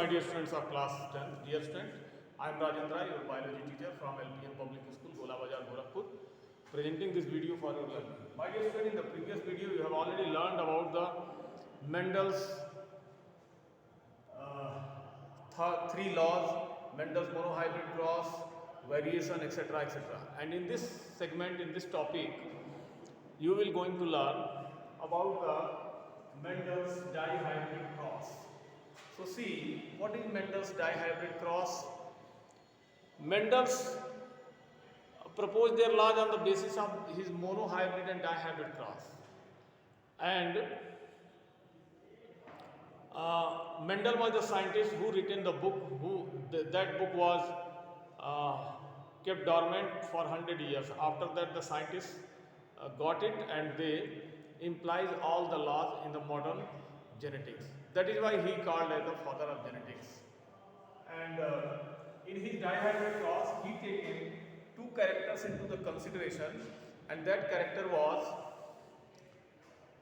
my dear students of class 10th. Dear student, I am Rajendra, your biology teacher from LPN Public School, Gola Bazar, Gorakhpur, presenting this video for your learning. My dear student, in the previous video, you have already learned about the Mendel's three laws, Mendel's monohybrid cross, variation, etc., etc. And in this segment, in this topic, you will going to learn about the Mendel's dihybrid cross. So see, what is Mendel's dihybrid cross? Mendel's proposed their laws on the basis of his monohybrid and dihybrid cross. And Mendel was the scientist who written the book, that book was kept dormant for 100 years. After that, the scientists got it and they implies all the laws in the modern genetics. That is why he called as the father of genetics. And in his dihybrid cross, he taken two characters into the consideration, and that character was,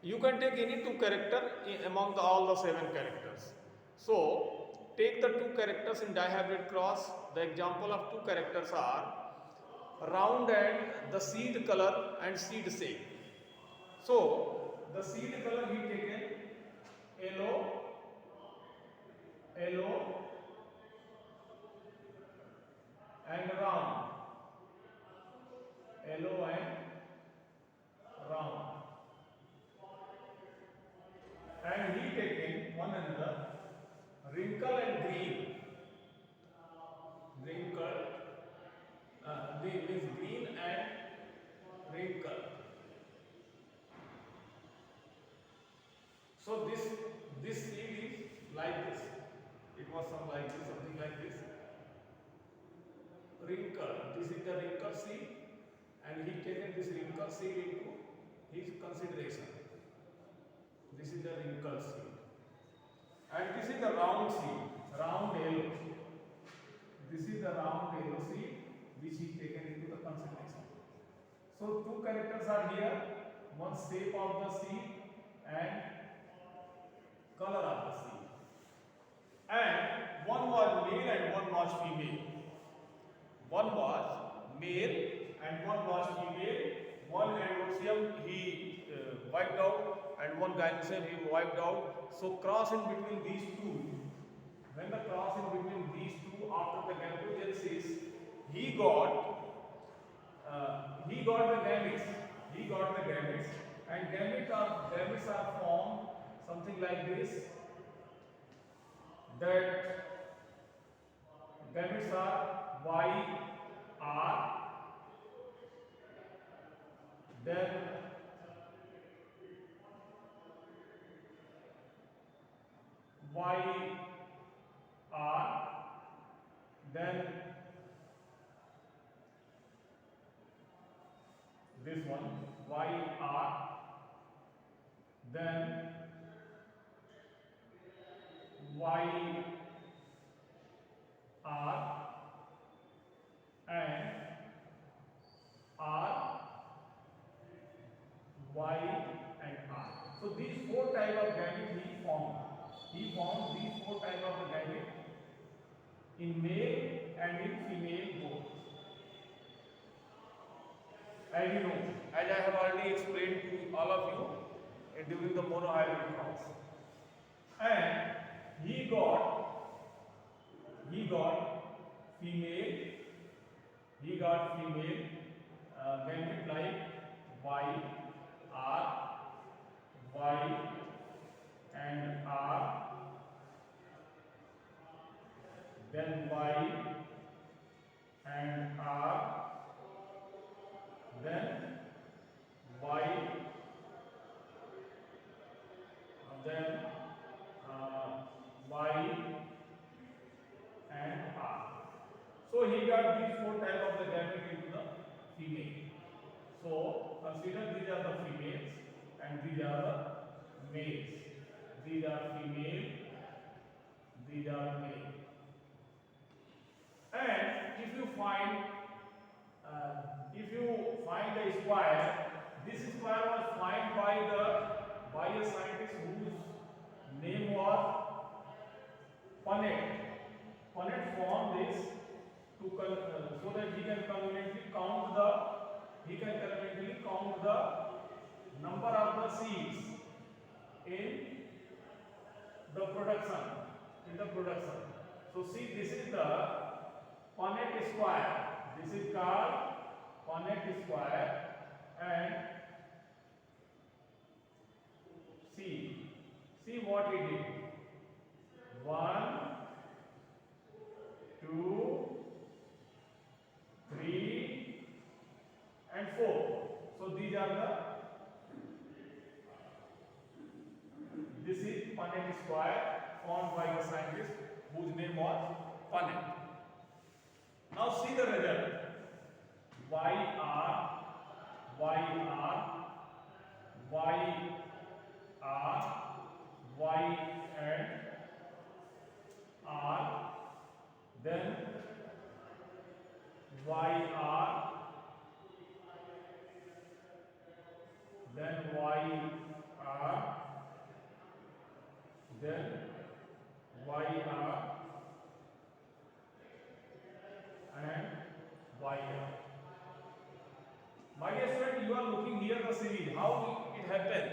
you can take any two character among all the 7 characters. So take the two characters in dihybrid cross. The example of two characters are round and the seed color and seed shape. So the seed color he taken yellow and round, yellow and round, and he taken one another wrinkle and green, means green and wrinkle. So this seed is like this. It was something like this. Wrinkle. This is the wrinkle seed, and he taken this wrinkle seed into his consideration. This is the wrinkle seed, and this is the round seed, round yellow. This is the round yellow seed which he taken into the consideration. So two characters are here: one shape of the seed and color of the seed, and one was male and one was female. One was male and one was female. One androecium he wiped out, and one gynoecium he wiped out. So cross in between these two. When the cross in between these two after the gametogenesis, he got the gametes. He got the gametes, and gametes are formed something like this. That gametes are YR, then YR, then this one YR, then YR, and R, Y, and R. So these 4 type of gamete he formed. He formed these 4 type of the gamete in male and in female both. As you know, as I have already explained to all of you during the monohybrid cross, and he got female. He got female gamete like Y, R, Y, and R, then Y and R, then Y, then Y and R. So he got these 4 type of the gamete into the female. So consider these are the females and these are the males. These are female, these are male. And if you find the square, this square was found by a scientist whose name was Punnett. Punnett formed this to so that he can conveniently count the number of the seeds in the production. So see, this is the Punnett square. This is called Punnett square, and see what he did. 1, 2, 3, and 4. So these are this is Punnett square formed by the scientist whose name was Punnett. Now see the result. Y R, and R, then YR, then YR, then YR, and YR. My dear student, you are looking here the series. How it happened?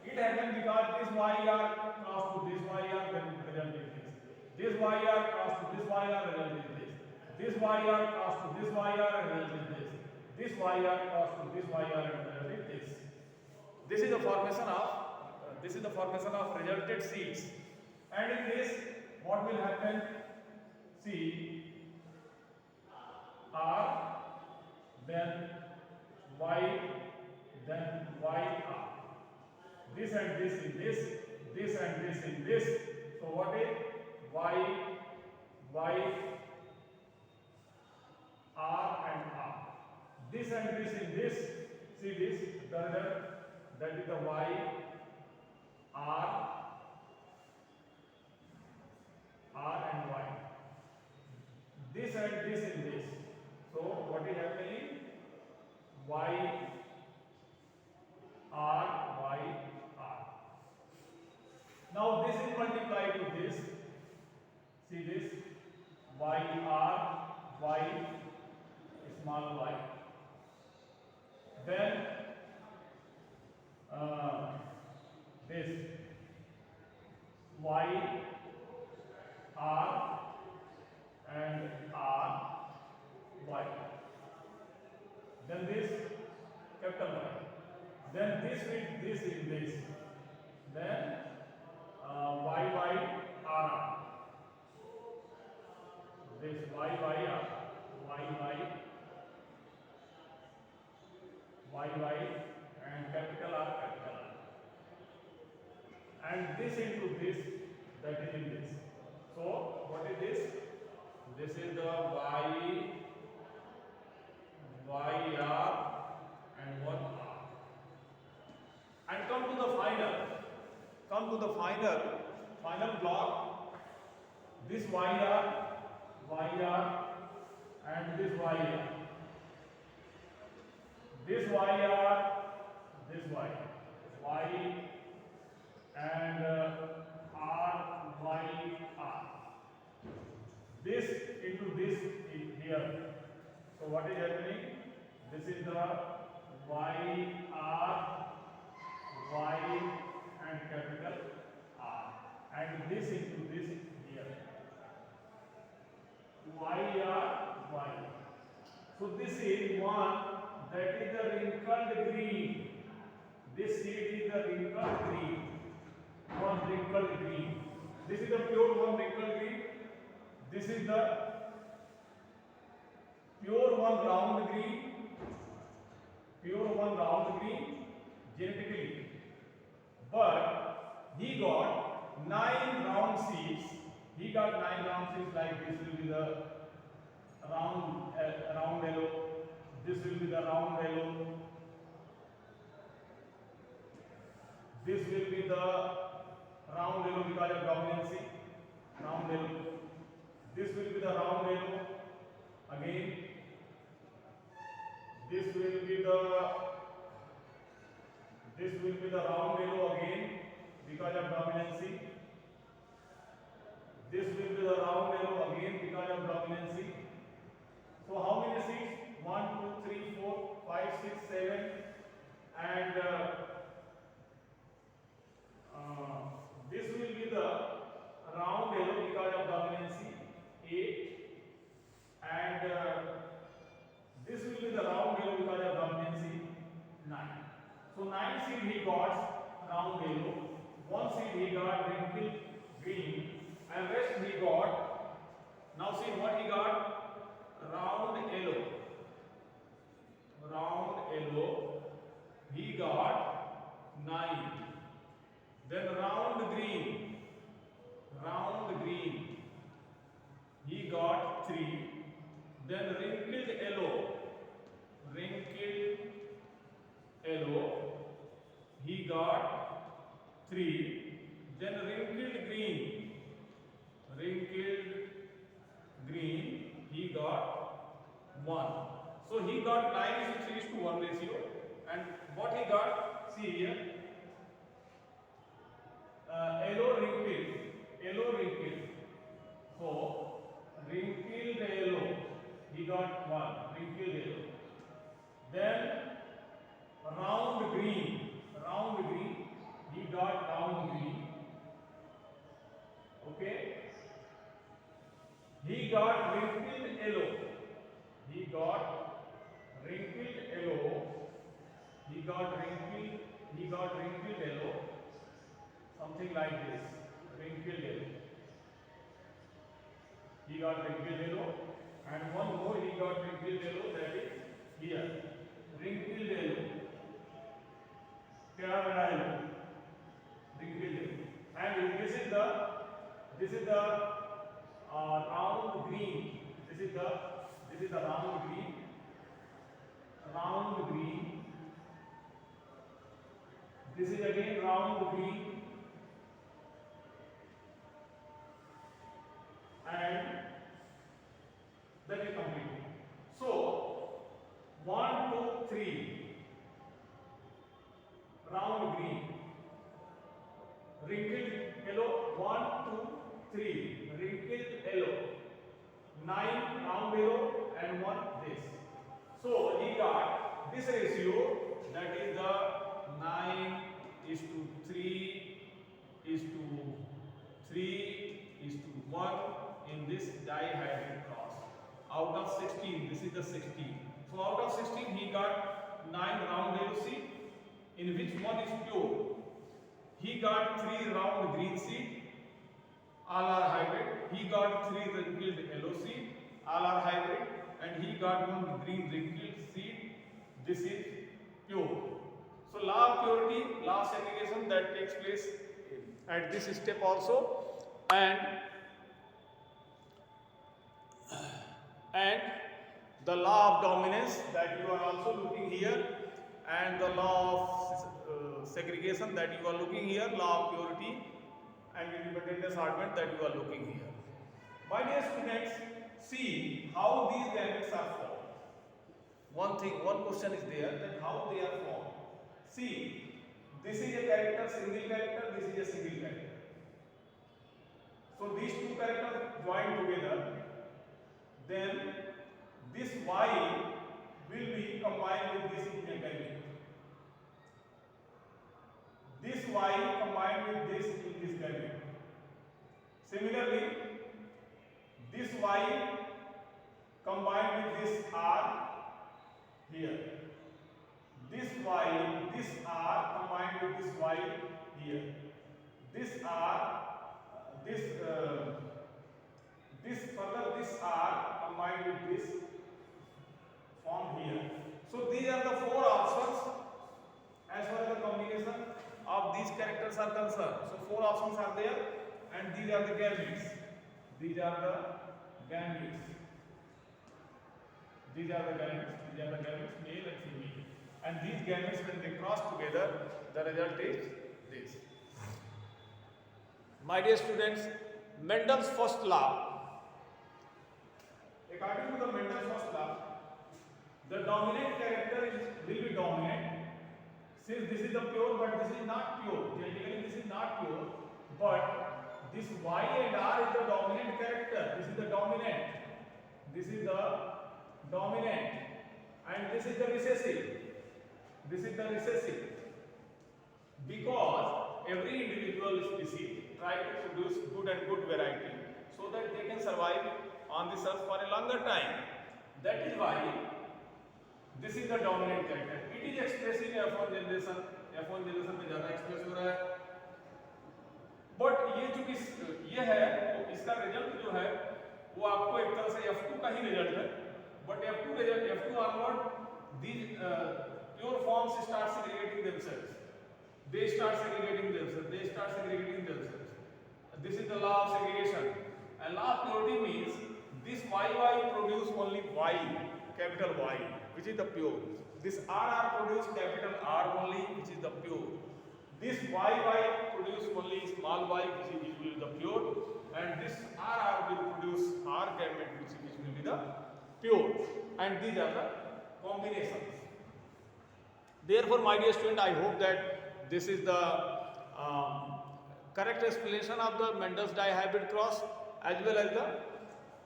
It happened because this YR crossed to this YR, then result is this. This YR crossed to this YR, result is this. This YR crossed to this YR, and result is this. This YR crossed to this YR, and result is this. This is the formation of resulted seeds. And in this, what will happen? See, R, then Y, then YR. This and this in this, this and this in this. So what is Y, R and R. This and this in this. See this, the result, that is the Y, R and Y. This and this in this. So what is happening? Y, R, Y, R. Now this is multiplied to this. See this, Y, R, Y, small y. Then this Y, R, and R, Y. Then this capital Y. Then this with this in this. Then Y, R. This Y, R. Y, and capital R. And this into this, that is in this. So what is this? This is the Y, R, and 1 R. And come to the final block. This YR, and this YR. This YR, this Y, and RYR. This into this in here. So what is happening? This is the YR, Y, and capital R. And this into this here. YR, Y. So this is one, that is the wrinkled green. This seed is the wrinkled green. One wrinkled green. This is the pure one wrinkled green. This is the pure one round green. Pure one round green genetically. But he got 9 round seeds. He got 9 round seeds, like this will be the round yellow. This will be the round yellow. This will be the round yellow because of dominancy. Round yellow. This will be the round yellow. Again. This will be the round yellow again because of dominancy. This will be the round yellow again because of dominancy. So how many seeds? 1, 2, 3, 4, 5, 6, 7, and this will be the round yellow because of dominancy, 8, and this will be the round yellow because of dominancy, 9. So 9 seed he got round yellow, 1 seed he got wrinkled green, and rest he got. Now see what he got. Round yellow, he got 9. Then round green, he got 3. Then wrinkled yellow, he got 3. Then wrinkled green, he got 1. So he got 9:3:1 ratio. And what he got, see here, yellow wrinkled. So wrinkled yellow, he got 1, wrinkled yellow. Then round green, he got round green. Okay. He got wrinkled yellow. Something like this. Wrinkled yellow. He got wrinkled yellow. And one more he got wrinkled yellow, that is here. Wrinkled yellow. Pyramidal yellow. Wrinkled yellow. And this is the round green. This is the round green. This is again round green. And that is complete. So 1, 2, 3 round green, wrinkled yellow, 1, 2, 3 wrinkled yellow, 9 round yellow, and 1 this. So he got this ratio, that is the 9:3:1 in this dihydrid cross. Out of 16, this is the 16. So out of 16 he got 9 round yellow seed, in which one is pure. He got 3 round green seed, all are hybrid. He got 3 wrinkled yellow seed, all are hybrid, and he got 1 green wrinkled seed. This is pure. So law of purity, law of segregation, that takes place at this step also, and the law of dominance that you are also looking here, and the law of segregation that you are looking here, law of purity and independent assortment that you are looking here. My dear students, see how these gametes are formed. One question is there, that how they are formed. See, this is a character, single character, this is a single character. So these two characters join together, then this Y will be combined with this in a gamete. This Y combined with this in this gamete. Similarly, this Y combined with this R here. This Y, this R combined with this Y here. This R, this R combined with this form here. So these are the 4 options as far as the combination of these characters are concerned. So 4 options are there, and these are the gametes. These are the gametes, male and female. And these gametes, when they cross together, the result is this. My dear students, Mendel's first law. According to the Mendel's first law, the dominant character will be dominant. Since this is the pure, but this is not pure. Genetically, this is not pure, but this Y and R is the dominant character. This is This is the recessive. Because every individual species try to produce good and good variety so that they can survive on this earth for a longer time. That is why this is the dominant character. It is expressed in F1 generation. F1 generation में ज़्यादा express हो रहा है. But ये जो ये है तो इसका रिजल्ट जो है वो आपको एक तरह से F2 का ही रिजल्ट है. But F2 result, F2 onward, these pure forms start segregating themselves. They start segregating themselves. This is the law of segregation. And law of purity means this YY produce only Y, capital Y, which is the pure. This RR produce capital R only, which is the pure. This YY produce only small y, which is usually the pure. And this RR will produce R gamete, which will be the pure. And these are the combinations. Therefore, my dear student, I hope that this is the correct explanation of the Mendel's dihybrid cross, as well as the,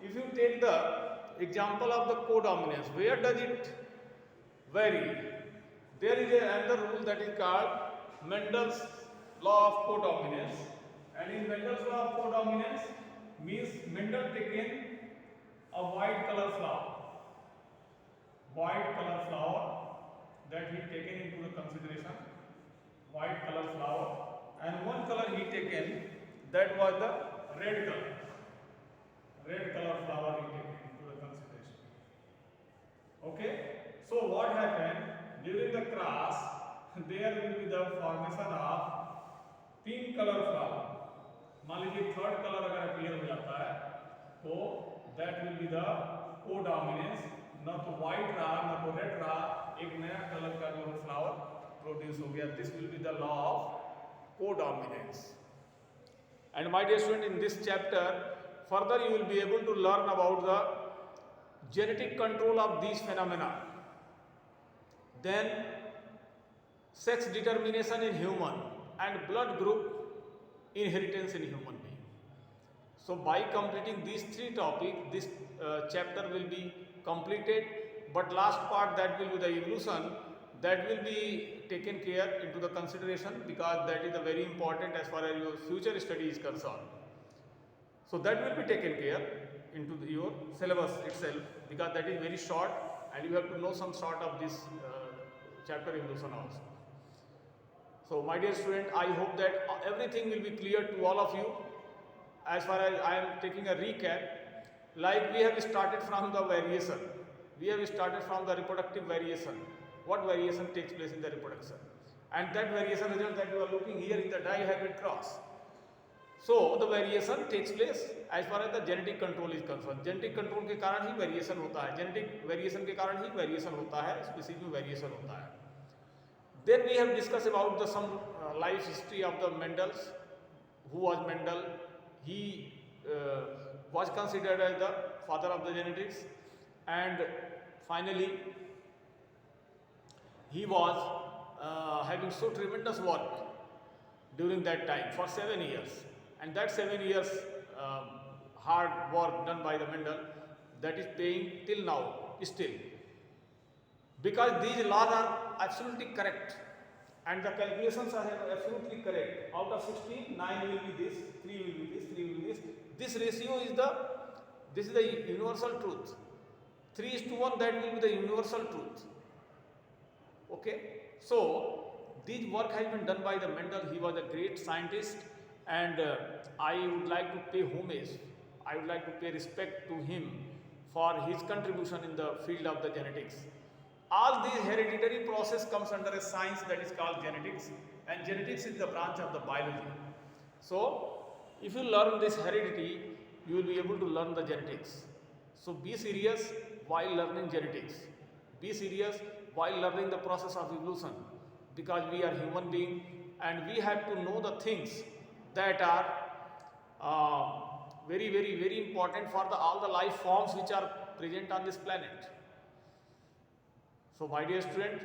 if you take the example of the codominance, where does it vary? There is another rule that is called Mendel's law of codominance, and in Mendel's law of codominance means Mendel taken a white color flower that he taken into the consideration, white color flower, and one color he taken, that was the red color flower he taken into the consideration. Okay, so what happened during the cross, there will be the formation of pink color flower. मान लीजिए third colour अगर appear हो जाता है तो that will be the codominance. न तो white रहा न तो रेड रहा, एक नया कलर का जो है फ्लावर प्रोड्यूस हो गया. This will be the law of codominance. And my dear student, in this chapter further you will be able to learn about the genetic control of these phenomena, then sex determination in human, and blood group inheritance in human being. So by completing these three topics, this chapter will be completed. But last part, that will be the evolution, that will be taken care into the consideration, because that is very important as far as your future study is concerned. So that will be taken care into your syllabus itself, because that is very short and you have to know some sort of this chapter evolution also. So my dear student, I hope that everything will be clear to all of you. As far as I am taking a recap, like we have started from the variation, we have started from the reproductive variation, what variation takes place in the reproduction, and that variation result that you are looking here in the dihybrid cross. So the variation takes place as far as the genetic control is concerned. Genetic control के कारण ही variation होता है, genetic variation के कारण ही variation होता है, species में variation होता है. Then we have discussed about the some life history of the Mendel's. Who was Mendel? He was considered as the father of the genetics, and finally he was having so tremendous work during that time for 7 years, and that 7 years hard work done by the Mendel, that is paying till now still, because these laws are absolutely correct and the calculations are absolutely correct. Out of 16, 9 will be this, 3 will be this, 3 will be this. This ratio is the universal truth. 3:1, that will be the universal truth. Okay, so this work has been done by the Mendel. He was a great scientist, and I would like to pay homage, I would like to pay respect to him for his contribution in the field of the genetics. All these hereditary process comes under a science that is called genetics, and genetics is the branch of the biology. So if you learn this heredity, you will be able to learn the genetics. So be serious while learning genetics. Be serious while learning the process of evolution, because we are human beings and we have to know the things that are very, very, very important for all the life forms which are present on this planet. So my dear student,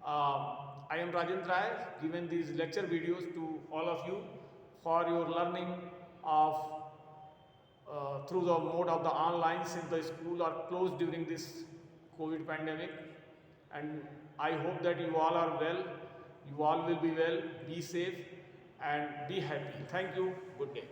I am Rajendra Rai, giving these lecture videos to all of you for your learning of through the mode of the online, since the school are closed during this COVID pandemic. and I hope that you all are well, you all will be well, be safe and be happy. Thank you. Good day.